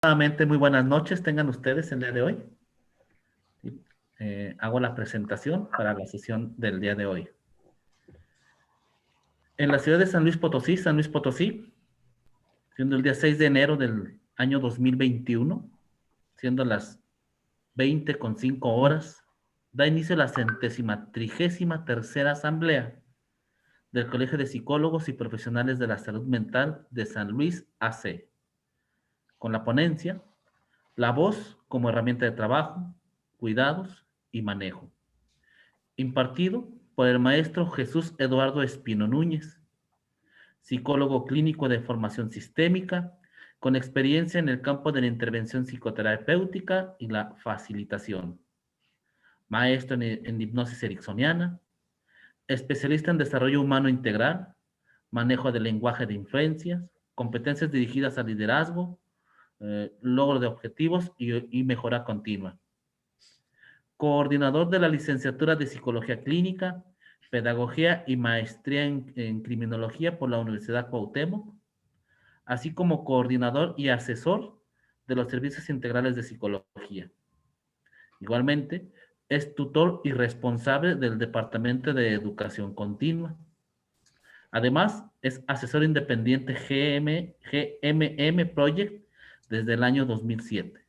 Nuevamente, muy buenas noches tengan ustedes el día de hoy. Hago la presentación para la sesión del día de hoy. En la ciudad de San Luis Potosí, siendo el día 6 de enero del año 2021, siendo las 20:05, da inicio la 133ª asamblea del Colegio de Psicólogos y Profesionales de la Salud Mental de San Luis AC, con la ponencia La voz como herramienta de trabajo, cuidados y manejo, impartido por el maestro Jesús Eduardo Espino Núñez, psicólogo clínico de formación sistémica, con experiencia en el campo de la intervención psicoterapéutica y la facilitación, maestro en hipnosis ericksoniana, especialista en desarrollo humano integral, manejo del lenguaje de influencias, competencias dirigidas al liderazgo, logro de objetivos y mejora continua. Coordinador de la licenciatura de Psicología Clínica, Pedagogía y Maestría en Criminología por la Universidad Cuauhtémoc, así como coordinador y asesor de los servicios integrales de psicología. Igualmente, es tutor y responsable del Departamento de Educación Continua. Además, es asesor independiente GMM Project desde el año 2007.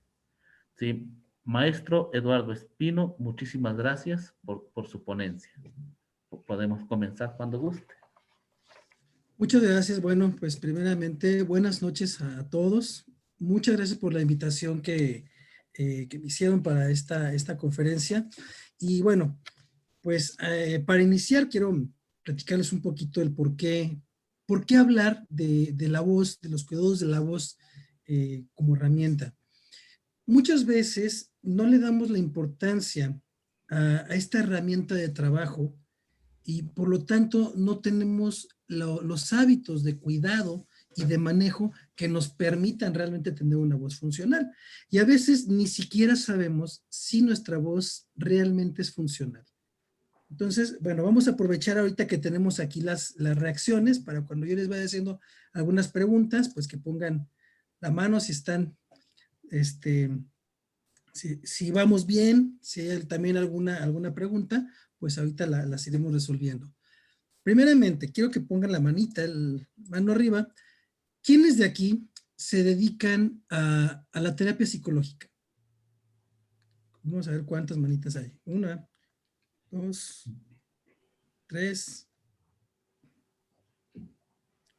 Sí, maestro Eduardo Espino, muchísimas gracias por su ponencia. Podemos comenzar cuando guste. Muchas gracias. Bueno, pues primeramente, buenas noches a todos. Muchas gracias por la invitación que me hicieron para esta conferencia. Y bueno, pues para iniciar quiero platicarles un poquito el por qué hablar de la voz, de los cuidados de la voz como herramienta. Muchas veces no le damos la importancia a esta herramienta de trabajo y por lo tanto no tenemos los hábitos de cuidado y de manejo que nos permitan realmente tener una voz funcional. Y a veces ni siquiera sabemos si nuestra voz realmente es funcional. Entonces, bueno, vamos a aprovechar ahorita que tenemos aquí las reacciones para cuando yo les vaya haciendo algunas preguntas, pues que pongan la mano si están, si vamos bien, si hay también alguna pregunta, pues ahorita las iremos resolviendo. Primeramente, quiero que pongan la manita, mano arriba. ¿Quiénes de aquí se dedican a la terapia psicológica? Vamos a ver cuántas manitas hay. 1, 2, 3,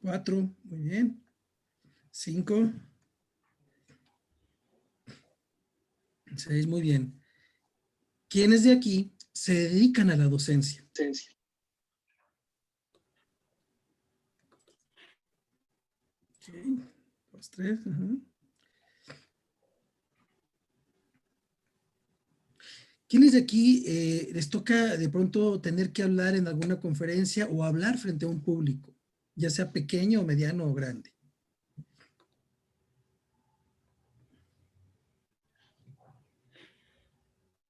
4, muy bien. 5, 6, muy bien. ¿Quiénes de aquí se dedican a la docencia? Okay. 2, 3, ¿Quiénes de aquí les toca de pronto tener que hablar en alguna conferencia o hablar frente a un público, ya sea pequeño, mediano o grande?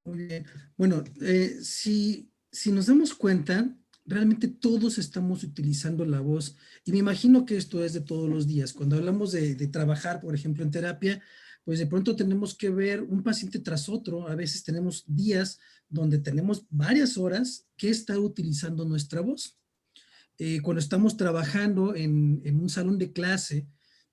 Muy bien. Bueno, si nos damos cuenta, realmente todos estamos utilizando la voz y me imagino que esto es de todos los días. Cuando hablamos de trabajar, por ejemplo, en terapia, pues de pronto tenemos que ver un paciente tras otro. A veces tenemos días donde tenemos varias horas que está utilizando nuestra voz. Cuando estamos trabajando en un salón de clase,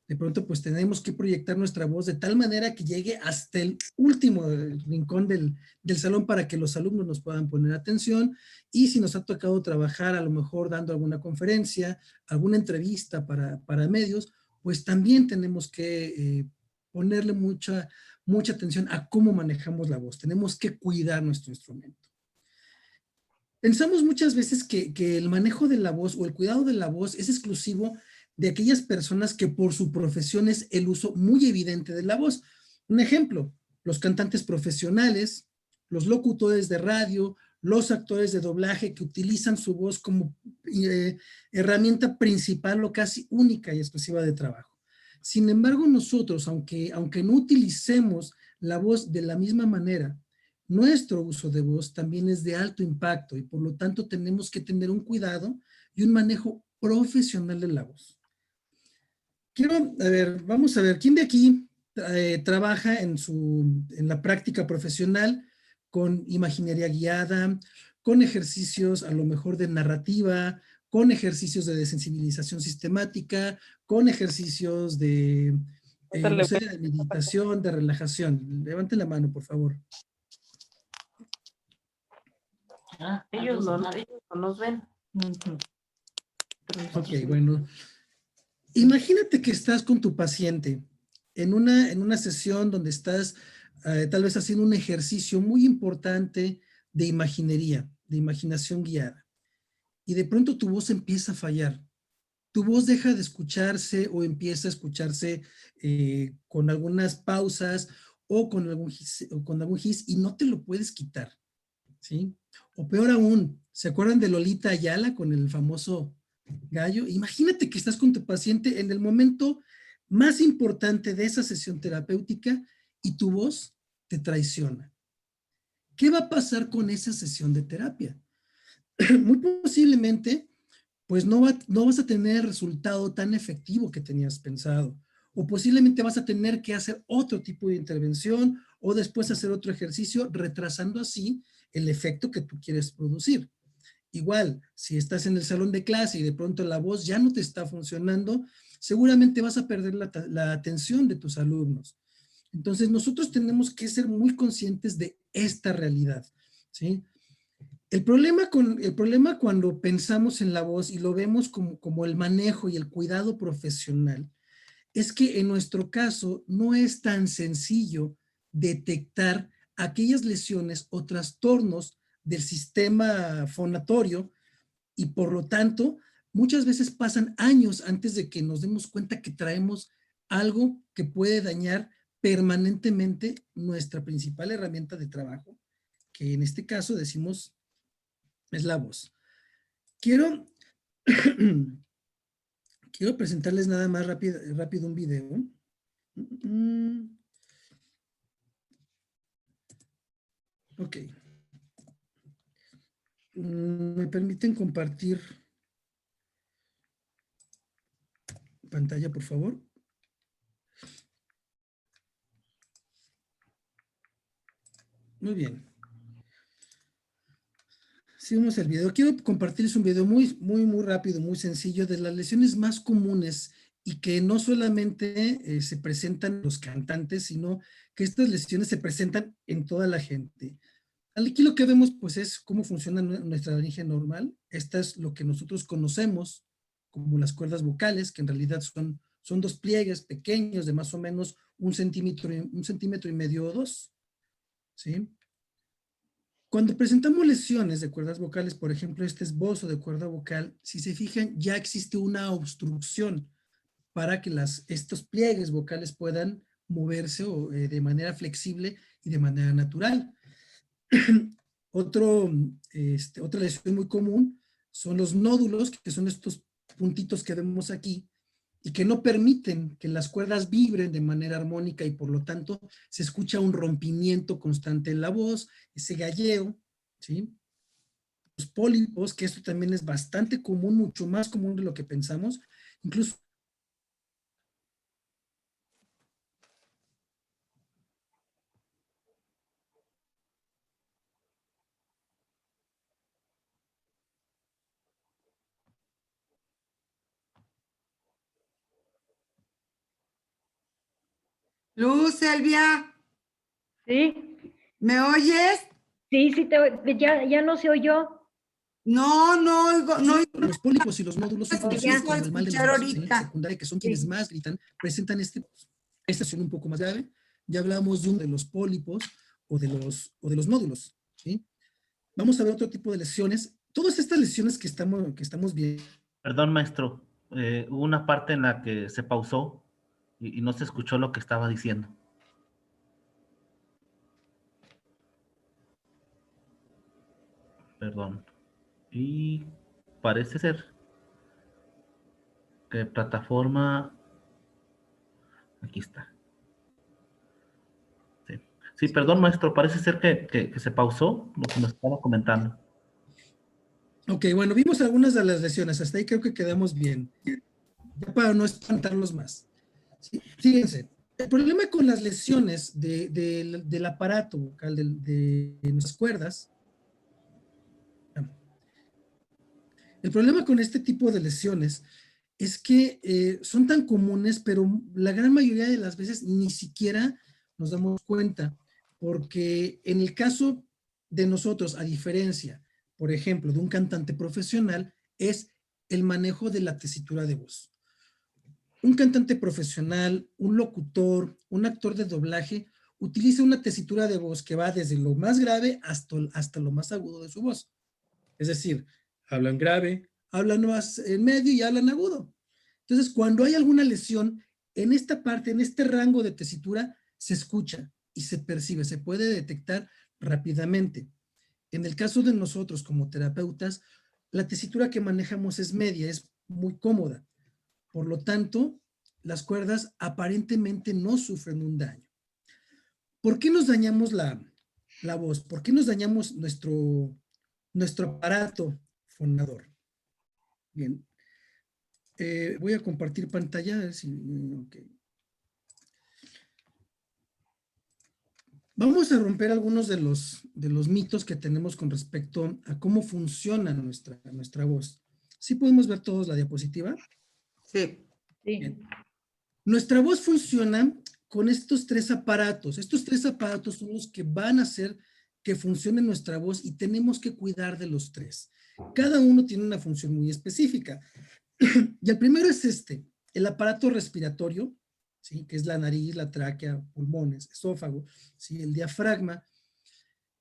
de pronto pues tenemos que proyectar nuestra voz de tal manera que llegue hasta el último rincón del salón para que los alumnos nos puedan poner atención. Y si nos ha tocado trabajar a lo mejor dando alguna conferencia, alguna entrevista para medios, pues también tenemos que ponerle mucha atención a cómo manejamos la voz. Tenemos que cuidar nuestro instrumento. Pensamos muchas veces que el manejo de la voz o el cuidado de la voz es exclusivo de aquellas personas que por su profesión es el uso muy evidente de la voz. Un ejemplo, los cantantes profesionales, los locutores de radio, los actores de doblaje que utilizan su voz como herramienta principal o casi única y exclusiva de trabajo. Sin embargo, nosotros, aunque no utilicemos la voz de la misma manera, nuestro uso de voz también es de alto impacto y por lo tanto tenemos que tener un cuidado y un manejo profesional de la voz. Vamos a ver, ¿quién de aquí trabaja en la práctica profesional con imaginería guiada, con ejercicios a lo mejor de narrativa, con ejercicios de desensibilización sistemática, con ejercicios de, no sé, de meditación, de relajación. Levanten la mano, por favor. Ellos no nos ven. Ok, bueno. Imagínate que estás con tu paciente en una sesión donde estás tal vez haciendo un ejercicio muy importante de imaginería, de imaginación guiada. Y de pronto tu voz empieza a fallar. Tu voz deja de escucharse o empieza a escucharse con algunas pausas o con algún gis y no te lo puedes quitar, ¿sí? O peor aún, ¿se acuerdan de Lolita Ayala con el famoso gallo? Imagínate que estás con tu paciente en el momento más importante de esa sesión terapéutica y tu voz te traiciona. ¿Qué va a pasar con esa sesión de terapia? Muy posiblemente, pues no vas a tener el resultado tan efectivo que tenías pensado. O posiblemente vas a tener que hacer otro tipo de intervención o después hacer otro ejercicio, retrasando así el efecto que tú quieres producir. Igual, si estás en el salón de clase y de pronto la voz ya no te está funcionando, seguramente vas a perder la atención de tus alumnos. Entonces, nosotros tenemos que ser muy conscientes de esta realidad, ¿sí? El problema cuando pensamos en la voz y lo vemos como el manejo y el cuidado profesional es que en nuestro caso no es tan sencillo detectar aquellas lesiones o trastornos del sistema fonatorio y por lo tanto muchas veces pasan años antes de que nos demos cuenta que traemos algo que puede dañar permanentemente nuestra principal herramienta de trabajo, que en este caso decimos es la voz. Quiero, quiero presentarles nada más rápido un video. Ok. ¿Me permiten compartir pantalla, por favor? Muy bien. Seguimos el video. Quiero compartirles un video muy rápido, muy sencillo de las lesiones más comunes y que no solamente se presentan en los cantantes, sino que estas lesiones se presentan en toda la gente. Aquí lo que vemos pues es cómo funciona nuestra laringe normal. Esta es lo que nosotros conocemos como las cuerdas vocales, que en realidad son dos pliegues pequeños de más o menos un centímetro y medio o dos, ¿sí? Cuando presentamos lesiones de cuerdas vocales, por ejemplo, este esbozo de cuerda vocal, si se fijan, ya existe una obstrucción para que estos pliegues vocales puedan moverse de manera flexible y de manera natural. Otra lesión muy común son los nódulos, que son estos puntitos que vemos aquí, y que no permiten que las cuerdas vibren de manera armónica y por lo tanto se escucha un rompimiento constante en la voz, ese galleo, ¿sí? Los pólipos, que esto también es bastante común, mucho más común de lo que pensamos, incluso Luz, Elvia, Sí, ¿me oyes? sí, ya no se oyó. No oigo, no oigo. los pólipos y los nódulos son conocidos como el mal de los Escuchar vasos ahorita. secundaria, que son quienes Sí. más gritan, presentan esta es un poco más grave. Ya hablamos de uno de los pólipos o de los nódulos, ¿sí? Vamos a ver otro tipo de lesiones. Todas estas lesiones que estamos viendo. Perdón, maestro. Hubo una parte en la que se pausó y no se escuchó lo que estaba diciendo. Perdón. Y parece ser que plataforma... Aquí está. Sí, sí, perdón, maestro. Parece ser que se pausó lo que nos estaba comentando. Ok, bueno, vimos algunas de las lesiones. Hasta ahí creo que quedamos bien. Ya para no espantarlos más. Sí, fíjense. El problema con las lesiones del aparato vocal, de nuestras cuerdas, el problema con este tipo de lesiones es que son tan comunes, pero la gran mayoría de las veces ni siquiera nos damos cuenta, porque en el caso de nosotros, a diferencia, por ejemplo, de un cantante profesional, es el manejo de la tesitura de voz. Un cantante profesional, un locutor, un actor de doblaje, utiliza una tesitura de voz que va desde lo más grave hasta lo más agudo de su voz. Es decir, hablan grave, hablan más en medio y hablan agudo. Entonces, cuando hay alguna lesión, en esta parte, en este rango de tesitura, se escucha y se percibe, se puede detectar rápidamente. En el caso de nosotros como terapeutas, la tesitura que manejamos es media, es muy cómoda. Por lo tanto, las cuerdas aparentemente no sufren un daño. ¿Por qué nos dañamos la voz? ¿Por qué nos dañamos nuestro aparato fonador? Bien. Voy a compartir pantalla. A ver si, okay. Vamos a romper algunos de los mitos que tenemos con respecto a cómo funciona nuestra voz. ¿Sí podemos ver todos la diapositiva? Sí. Bien. Nuestra voz funciona con estos tres aparatos. Estos tres aparatos son los que van a hacer que funcione nuestra voz y tenemos que cuidar de los tres. Cada uno tiene una función muy específica. Y el primero es el aparato respiratorio, ¿sí? Que es la nariz, la tráquea, pulmones, esófago, ¿sí? El diafragma.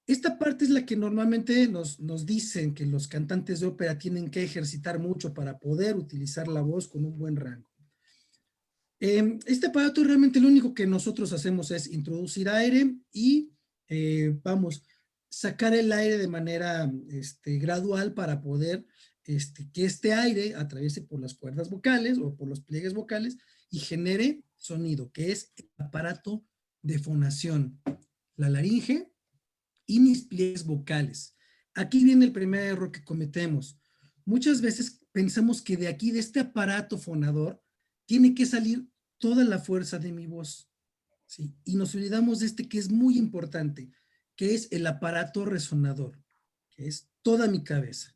Esta parte es la que normalmente nos dicen que los cantantes de ópera tienen que ejercitar mucho para poder utilizar la voz con un buen rango. Este aparato realmente lo único que nosotros hacemos es introducir aire y sacar el aire de manera gradual para poder que este aire atraviese por las cuerdas vocales o por los pliegues vocales y genere sonido, que es el aparato de fonación, la laringe y mis pliegues vocales. Aquí viene el primer error que cometemos. Muchas veces pensamos que de aquí, de este aparato fonador, tiene que salir toda la fuerza de mi voz, ¿sí? Y nos olvidamos de que es muy importante, que es el aparato resonador, que es toda mi cabeza.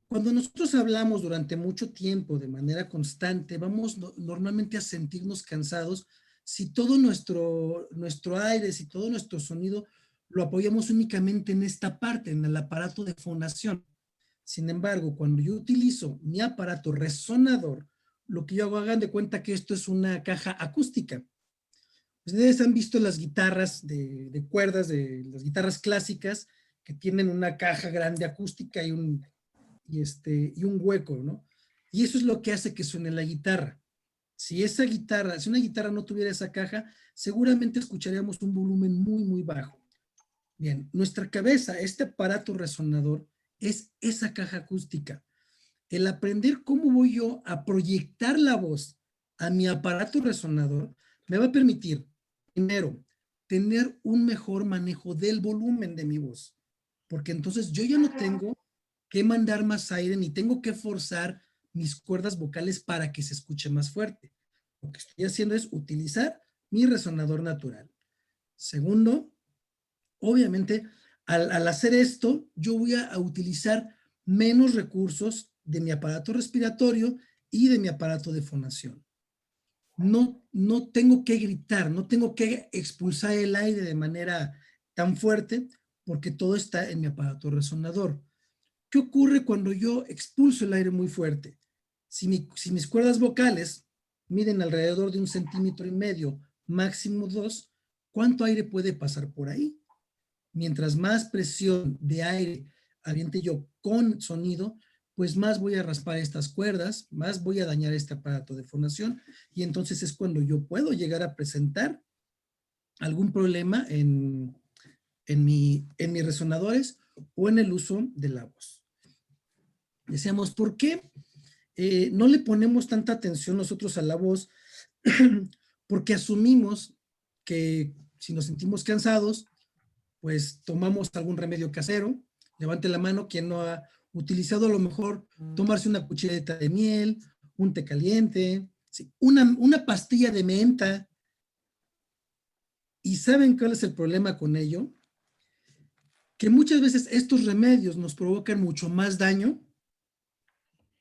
Cuando nosotros hablamos durante mucho tiempo, de manera constante, vamos normalmente a sentirnos cansados si todo nuestro aire, si todo nuestro sonido lo apoyamos únicamente en esta parte, en el aparato de fonación. Sin embargo, cuando yo utilizo mi aparato resonador, lo que yo hago, hagan de cuenta que esto es una caja acústica. Ustedes han visto las guitarras de cuerdas, de las guitarras clásicas, que tienen una caja grande acústica y un hueco, ¿no? Y eso es lo que hace que suene la guitarra. Si una guitarra no tuviera esa caja, seguramente escucharíamos un volumen muy, muy bajo. Bien, nuestra cabeza, este aparato resonador, es esa caja acústica. El aprender cómo voy yo a proyectar la voz a mi aparato resonador me va a permitir, primero, tener un mejor manejo del volumen de mi voz, porque entonces yo ya no tengo que mandar más aire ni tengo que forzar mis cuerdas vocales para que se escuche más fuerte. Lo que estoy haciendo es utilizar mi resonador natural. Segundo, obviamente, al hacer esto, yo voy a utilizar menos recursos de mi aparato respiratorio y de mi aparato de fonación. No tengo que gritar, no tengo que expulsar el aire de manera tan fuerte porque todo está en mi aparato resonador. ¿Qué ocurre cuando yo expulso el aire muy fuerte? Si mis cuerdas vocales miden alrededor de 1,5 centímetros, máximo 2, ¿cuánto aire puede pasar por ahí? Mientras más presión de aire aviente yo con sonido, pues más voy a raspar estas cuerdas, más voy a dañar este aparato de fonación y entonces es cuando yo puedo llegar a presentar algún problema en mis resonadores o en el uso de la voz. Decíamos, ¿por qué no le ponemos tanta atención nosotros a la voz? Porque asumimos que si nos sentimos cansados, pues tomamos algún remedio casero. Levante la mano quien no ha utilizado a lo mejor tomarse una cucharita de miel, un té caliente, ¿sí? Una pastilla de menta. ¿Y saben cuál es el problema con ello? Que muchas veces estos remedios nos provocan mucho más daño,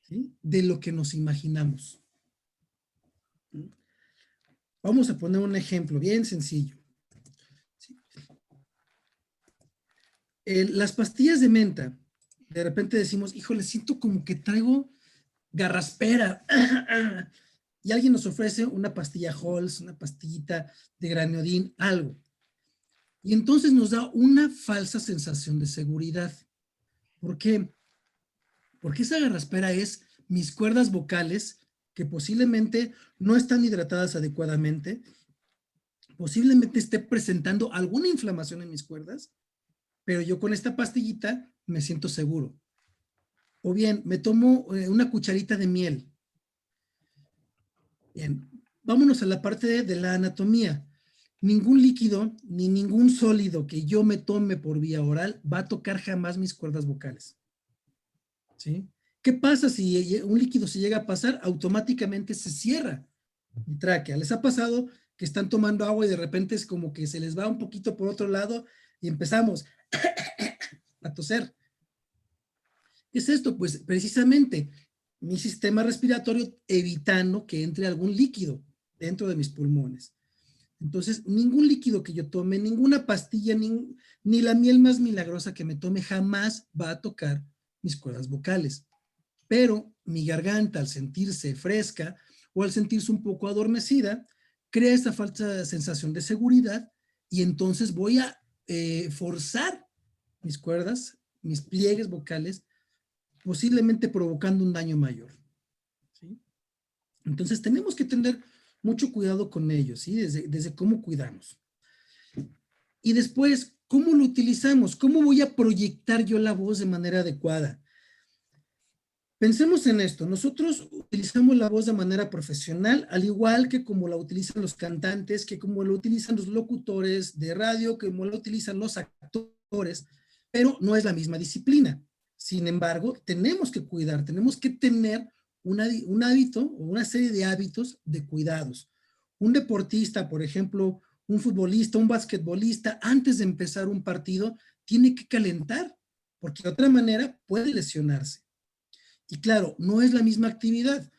¿sí?, de lo que nos imaginamos. Vamos a poner un ejemplo bien sencillo. ¿Sí? Las pastillas de menta, de repente decimos, híjole, siento como que traigo garraspera. Y alguien nos ofrece una pastilla Halls, una pastillita de Graniodin, algo. Y entonces nos da una falsa sensación de seguridad. ¿Por qué? Porque esa garraspera es mis cuerdas vocales que posiblemente no están hidratadas adecuadamente, posiblemente esté presentando alguna inflamación en mis cuerdas, pero yo con esta pastillita me siento seguro. O bien, me tomo una cucharita de miel. Bien, vámonos a la parte de la anatomía. Ningún líquido ni ningún sólido que yo me tome por vía oral va a tocar jamás mis cuerdas vocales. ¿Sí? ¿Qué pasa si un líquido se llega a pasar? Automáticamente se cierra mi tráquea. ¿Les ha pasado que están tomando agua y de repente es como que se les va un poquito por otro lado y empezamos a toser? ¿Qué es esto? Pues precisamente mi sistema respiratorio evitando que entre algún líquido dentro de mis pulmones. Entonces, ningún líquido que yo tome, ninguna pastilla, ni la miel más milagrosa que me tome jamás va a tocar mis cuerdas vocales. Pero mi garganta, al sentirse fresca o al sentirse un poco adormecida, crea esta falsa sensación de seguridad y entonces voy a forzar mis cuerdas, mis pliegues vocales, posiblemente provocando un daño mayor. ¿Sí? Entonces tenemos que tener mucho cuidado con ellos, ¿sí? Desde cómo cuidamos. Y después, ¿cómo lo utilizamos? ¿Cómo voy a proyectar yo la voz de manera adecuada? Pensemos en esto. Nosotros utilizamos la voz de manera profesional, al igual que como la utilizan los cantantes, que como lo utilizan los locutores de radio, que como lo utilizan los actores, pero no es la misma disciplina. Sin embargo, tenemos que cuidar, tenemos que tener un hábito o una serie de hábitos de cuidados. Un deportista, por ejemplo, un futbolista, un basquetbolista, antes de empezar un partido, tiene que calentar, porque de otra manera puede lesionarse. Y claro, no es la misma actividad,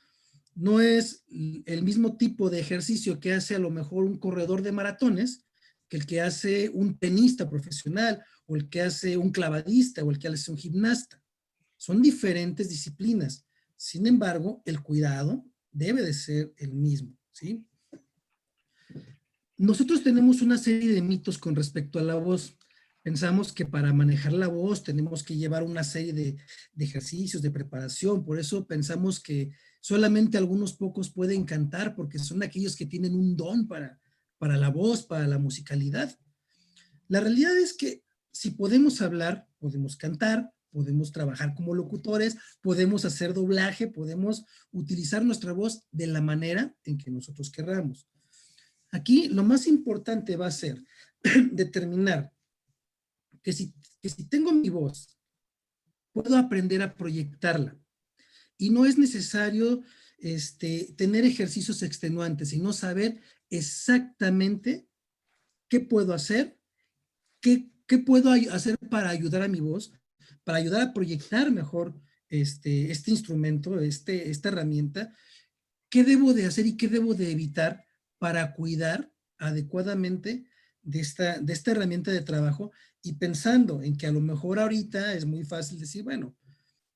no es el mismo tipo de ejercicio que hace a lo mejor un corredor de maratones que el que hace un tenista profesional o el que hace un clavadista o el que hace un gimnasta. Son diferentes disciplinas. Sin embargo, el cuidado debe de ser el mismo, ¿sí? Nosotros tenemos una serie de mitos con respecto a la voz. Pensamos que para manejar la voz tenemos que llevar una serie de ejercicios, de preparación. Por eso pensamos que solamente algunos pocos pueden cantar porque son aquellos que tienen un don para la voz, para la musicalidad. La realidad es que si podemos hablar, podemos cantar, podemos trabajar como locutores, podemos hacer doblaje, podemos utilizar nuestra voz de la manera en que nosotros querramos. Aquí lo más importante va a ser determinar que si tengo mi voz, puedo aprender a proyectarla. Y no es necesario tener ejercicios extenuantes, sino saber exactamente qué puedo hacer, qué puedo hacer para ayudar a mi voz, para ayudar a proyectar mejor este instrumento, esta herramienta, qué debo de hacer y qué debo de evitar para cuidar adecuadamente de esta herramienta de trabajo y pensando en que a lo mejor ahorita es muy fácil decir, bueno,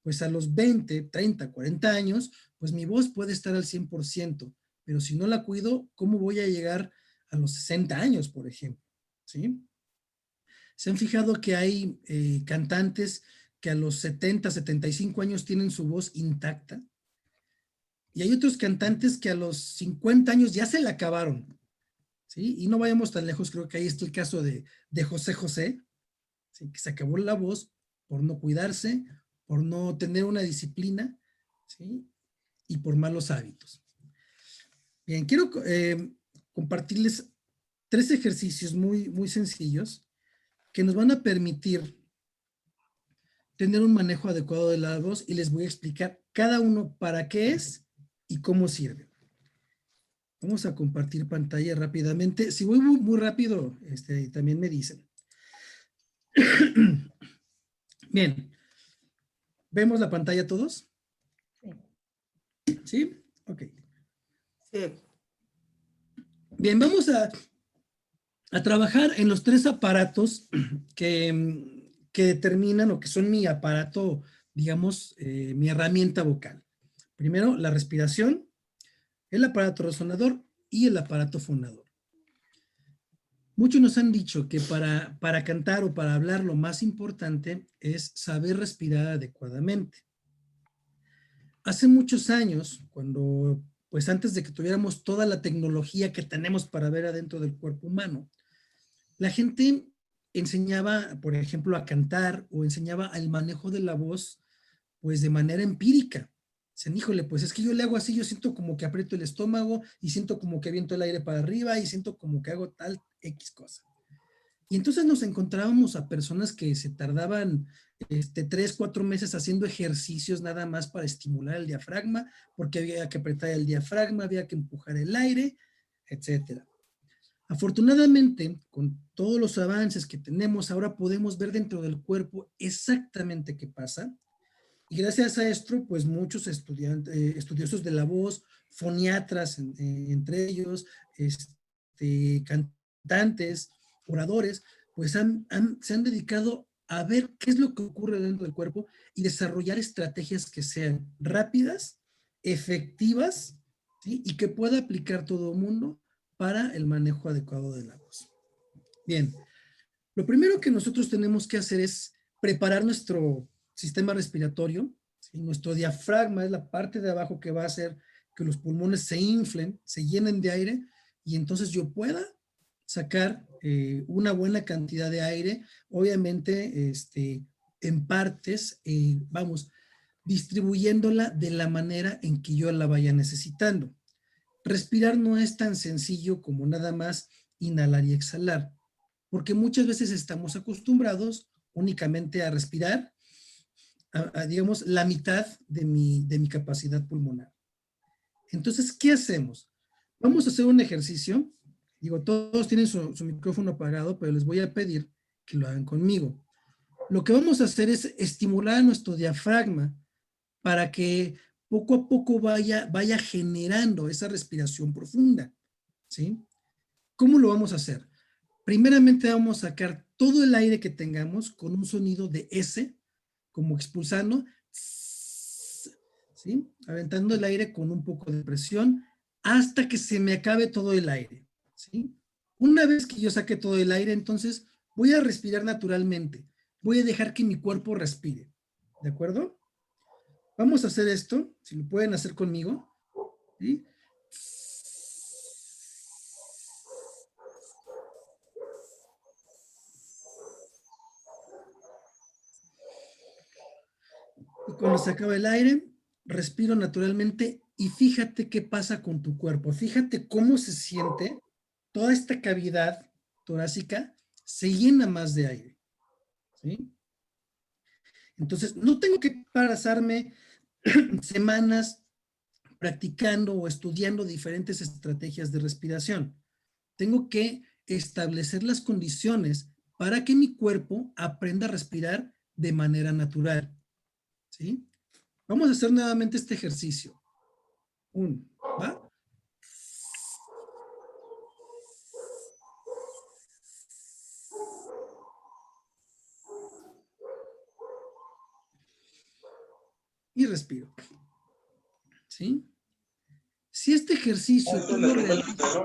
pues a los 20, 30, 40 años, pues mi voz puede estar al 100%, pero si no la cuido, ¿cómo voy a llegar a los 60 años, por ejemplo? ¿Sí? ¿Se han fijado que hay cantantes que a los 70, 75 años tienen su voz intacta? Y hay otros cantantes que a los 50 años ya se la acabaron, ¿sí? Y no vayamos tan lejos, creo que ahí está el caso de José José, ¿sí? Que se acabó la voz por no cuidarse, por no tener una disciplina, ¿sí? Y por malos hábitos. Bien, quiero compartirles 3 ejercicios muy, muy sencillos que nos van a permitir tener un manejo adecuado de la voz y les voy a explicar cada uno para qué es y cómo sirve. Vamos a compartir pantalla rápidamente. Si voy muy rápido, también me dicen. Bien. ¿Vemos la pantalla todos? ¿Sí? Ok. Sí. Bien, vamos a trabajar en los 3 aparatos que determinan o que son mi aparato, digamos, mi herramienta vocal. Primero, la respiración, el aparato resonador y el aparato fonador. Muchos nos han dicho que para cantar o para hablar lo más importante es saber respirar adecuadamente. Hace muchos años, cuando, pues antes de que tuviéramos toda la tecnología que tenemos para ver adentro del cuerpo humano, la gente enseñaba, por ejemplo, a cantar o enseñaba el manejo de la voz, pues de manera empírica. Dicen, híjole, pues es que yo le hago así, yo siento como que aprieto el estómago y siento como que aviento el aire para arriba y siento como que hago tal X cosa. Y entonces nos encontrábamos a personas que se tardaban 3, 4 meses haciendo ejercicios nada más para estimular el diafragma, porque había que apretar el diafragma, había que empujar el aire, etcétera. Afortunadamente, con todos los avances que tenemos, ahora podemos ver dentro del cuerpo exactamente qué pasa. Y gracias a esto, pues muchos estudiosos de la voz, foniatras entre ellos, cantantes, oradores, pues se han dedicado a ver qué es lo que ocurre dentro del cuerpo y desarrollar estrategias que sean rápidas, efectivas, ¿sí? Y que pueda aplicar todo el mundo para el manejo adecuado de la voz. Bien, lo primero que nosotros tenemos que hacer es preparar nuestro sistema respiratorio, ¿sí? Nuestro diafragma es la parte de abajo que va a hacer que los pulmones se inflen, se llenen de aire y entonces yo pueda sacar una buena cantidad de aire, obviamente en partes, vamos, distribuyéndola de la manera en que yo la vaya necesitando. Respirar no es tan sencillo como nada más inhalar y exhalar, porque muchas veces estamos acostumbrados únicamente a respirar, digamos, la mitad de mi capacidad pulmonar. Entonces, ¿qué hacemos? Vamos a hacer un ejercicio. Digo, todos tienen su micrófono apagado, pero les voy a pedir que lo hagan conmigo. Lo que vamos a hacer es estimular nuestro diafragma para que poco a poco vaya generando esa respiración profunda, ¿sí? ¿Cómo lo vamos a hacer? Primeramente vamos a sacar todo el aire que tengamos con un sonido de S, como expulsando, ¿sí? Aventando el aire con un poco de presión hasta que se me acabe todo el aire, ¿sí? Una vez que yo saque todo el aire, entonces voy a respirar naturalmente. Voy a dejar que mi cuerpo respire, ¿de acuerdo? Vamos a hacer esto, si lo pueden hacer conmigo, ¿sí? Y cuando se acaba el aire, respiro naturalmente y fíjate qué pasa con tu cuerpo. Fíjate cómo se siente toda esta cavidad torácica, se llena más de aire, ¿sí? Entonces, no tengo que pasarme semanas practicando o estudiando diferentes estrategias de respiración. Tengo que establecer las condiciones para que mi cuerpo aprenda a respirar de manera natural, ¿sí? Vamos a hacer nuevamente este ejercicio. ¿Va? Y respiro, ¿sí? Si este ejercicio tú lo realizas,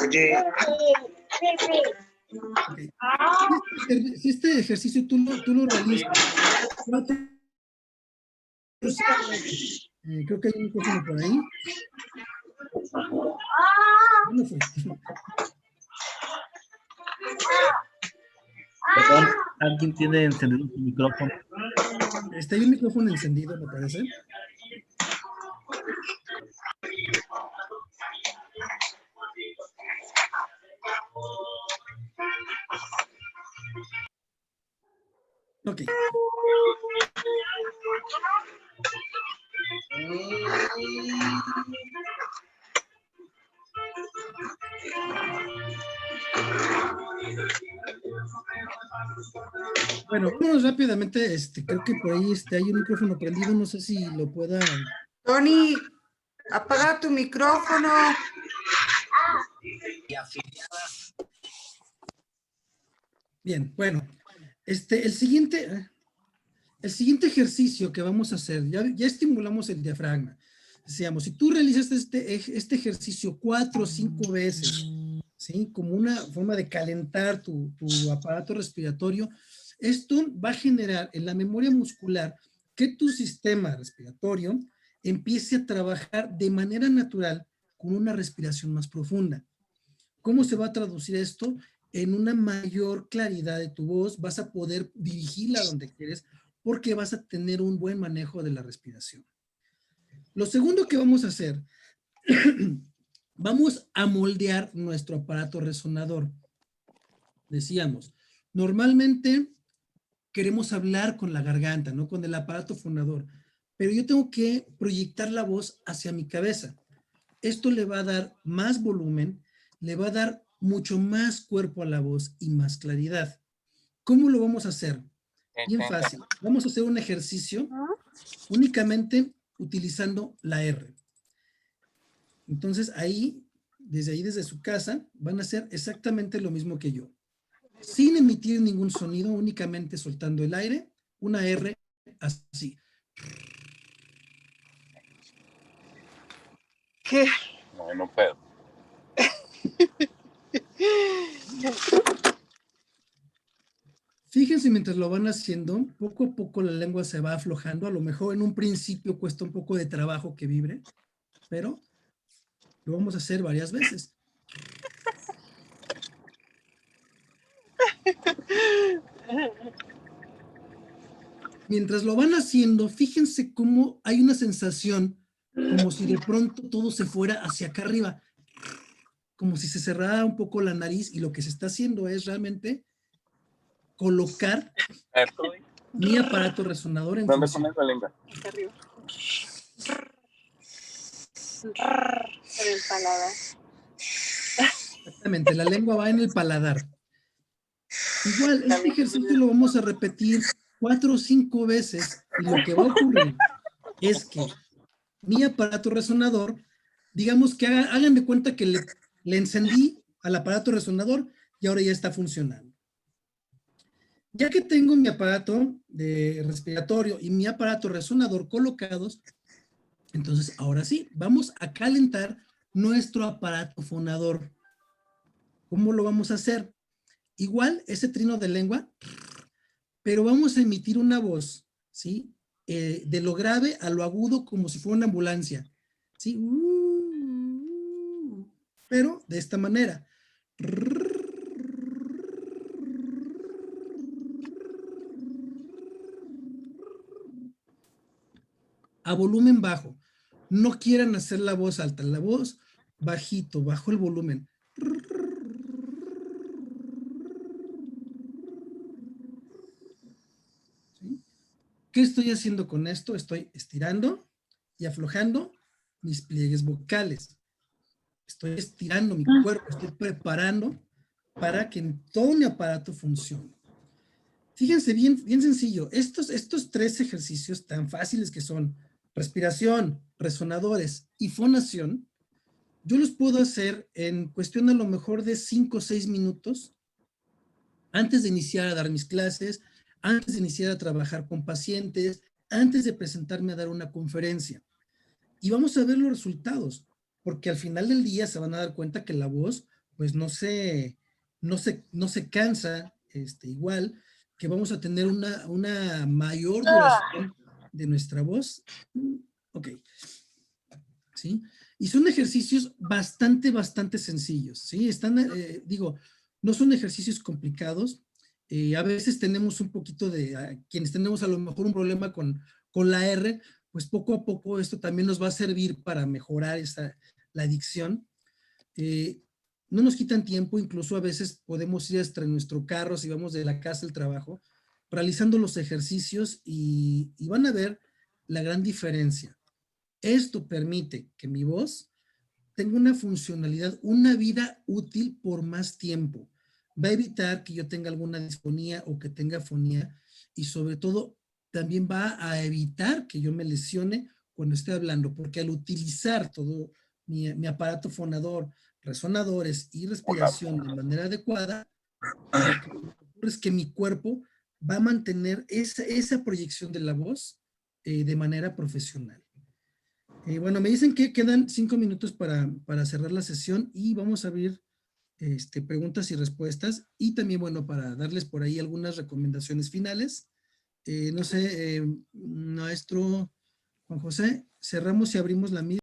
okay. Si este ejercicio tú lo realizas, creo que hay un micrófono por ahí. ¿Dónde fue? Perdón, ¿alguien tiene encendido su micrófono? Hay un micrófono encendido, me parece. Ok. Bueno, vámonos rápidamente. Creo que por ahí hay un micrófono prendido. No sé si lo pueda. Tony, apaga tu micrófono. Bien, bueno. El siguiente ejercicio que vamos a hacer, ya estimulamos el diafragma. Decíamos, si tú realizas este ejercicio 4 o 5 veces, ¿sí? Como una forma de calentar tu aparato respiratorio, esto va a generar en la memoria muscular que tu sistema respiratorio empiece a trabajar de manera natural con una respiración más profunda. ¿Cómo se va a traducir esto? En una mayor claridad de tu voz, vas a poder dirigirla donde quieres porque vas a tener un buen manejo de la respiración. Lo segundo que vamos a hacer, vamos a moldear nuestro aparato resonador. Decíamos, normalmente queremos hablar con la garganta, ¿no? Con el aparato fonador, pero yo tengo que proyectar la voz hacia mi cabeza. Esto le va a dar más volumen, le va a dar mucho más cuerpo a la voz y más claridad. ¿Cómo lo vamos a hacer? Bien fácil. Vamos a hacer un ejercicio únicamente utilizando la R. Entonces desde su casa, van a hacer exactamente lo mismo que yo. Sin emitir ningún sonido, únicamente soltando el aire, una R así. ¿Qué? No pedo. Fíjense mientras lo van haciendo, poco a poco la lengua se va aflojando. A lo mejor en un principio cuesta un poco de trabajo que vibre, pero lo vamos a hacer varias veces. Mientras lo van haciendo, fíjense cómo hay una sensación como si de pronto todo se fuera hacia acá arriba, como si se cerrara un poco la nariz, y lo que se está haciendo es realmente colocar mi aparato resonador en ¿Dónde función. pones la lengua? Acá arriba. En el paladar. Exactamente, la lengua va en el paladar. Igual, este ejercicio lo vamos a repetir 4 o 5 veces, y lo que va a ocurrir es que mi aparato resonador, digamos que hagan de cuenta que le encendí al aparato resonador y ahora ya está funcionando. Ya que tengo mi aparato respiratorio y mi aparato resonador colocados, entonces ahora sí, vamos a calentar nuestro aparato fonador. ¿Cómo lo vamos a hacer? Igual, ese trino de lengua, pero vamos a emitir una voz, ¿sí? De lo grave a lo agudo, como si fuera una ambulancia, ¿sí? Pero de esta manera. A volumen bajo. No quieran hacer la voz alta, la voz bajito, bajo el volumen. ¿Sí? ¿Qué estoy haciendo con esto? Estoy estirando y aflojando mis pliegues vocales. Estoy estirando mi cuerpo, estoy preparando para que todo mi aparato funcione. Fíjense, bien sencillo. Estos 3 ejercicios tan fáciles que son respiración, resonadores y fonación, yo los puedo hacer en cuestión a lo mejor de 5 o 6 minutos antes de iniciar a dar mis clases, antes de iniciar a trabajar con pacientes, antes de presentarme a dar una conferencia. Y vamos a ver los resultados, porque al final del día se van a dar cuenta que la voz, pues no se cansa igual, que vamos a tener una mayor duración de nuestra voz. Ok. ¿Sí? Y son ejercicios bastante sencillos, ¿sí? No son ejercicios complicados. A veces tenemos un poquito quienes tenemos a lo mejor un problema con la R, pues poco a poco esto también nos va a servir para mejorar la dicción. No nos quitan tiempo, incluso a veces podemos ir hasta en nuestro carro si vamos de la casa al trabajo, realizando los ejercicios y van a ver la gran diferencia. Esto permite que mi voz tenga una funcionalidad, una vida útil por más tiempo. va a evitar que yo tenga alguna disfonía o que tenga afonía, y sobre todo también va a evitar que yo me lesione cuando esté hablando, porque al utilizar todo mi aparato fonador, resonadores y respiración de manera adecuada, lo que ocurre es que mi cuerpo va a mantener esa proyección de la voz de manera profesional. Bueno, me dicen que quedan 5 minutos para cerrar la sesión y vamos a abrir preguntas y respuestas, y también, bueno, para darles por ahí algunas recomendaciones finales. No sé, maestro Juan José, cerramos y abrimos la misma.